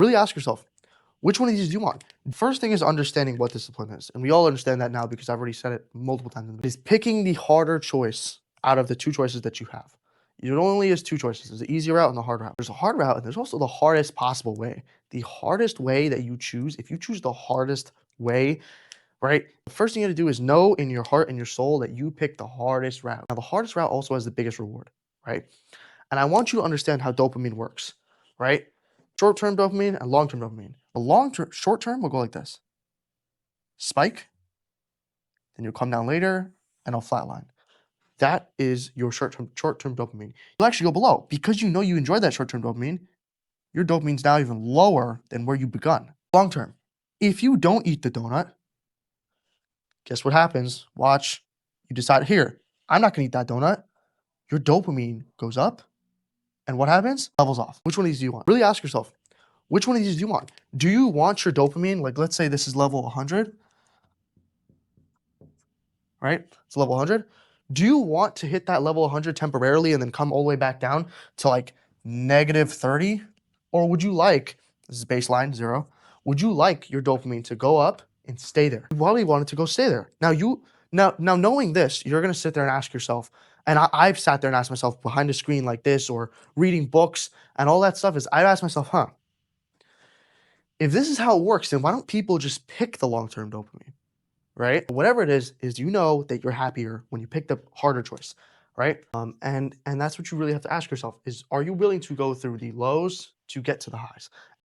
Really ask yourself, which one of these do you want? First thing is understanding what discipline is. And we all understand that now because I've already said it multiple times. Is picking the harder choice out of the two choices that you have. It only is two choices. There's the easy route and the hard route. There's a hard route and there's also the hardest possible way. The hardest way that you choose, if you choose the hardest way, right? The first thing you have to do is know in your heart and your soul that you picked the hardest route. Now, the hardest route also has the biggest reward, right? And I want you to understand how dopamine works, right? Short-term dopamine and long-term dopamine. The short-term will go like this. Spike, then you'll come down later, and I'll flatline. That is your short-term dopamine. You'll actually go below. Because you know you enjoyed that short-term dopamine, your dopamine's now even lower than where you begun. Long-term, if you don't eat the donut, guess what happens? Watch. You decide, here, I'm not going to eat that donut. Your dopamine goes up. And what happens? Levels off. Which one of these do you want? Really ask yourself, which one of these do you want? Do you want your dopamine, like let's say this is level 100, right? It's level 100. Do you want to hit that level 100 temporarily and then come all the way back down to like -30? Or would you like, this is baseline 0, would you like your dopamine to go up and stay there? You probably want it to go stay there. Now knowing this, you're gonna sit there and ask yourself, and I've sat there and asked myself behind a screen like this or reading books and all that stuff is I've asked myself, if this is how it works, then why don't people just pick the long-term dopamine? Right? Whatever it is you know that you're happier when you pick the harder choice, right? And that's what you really have to ask yourself is, are you willing to go through the lows to get to the highs?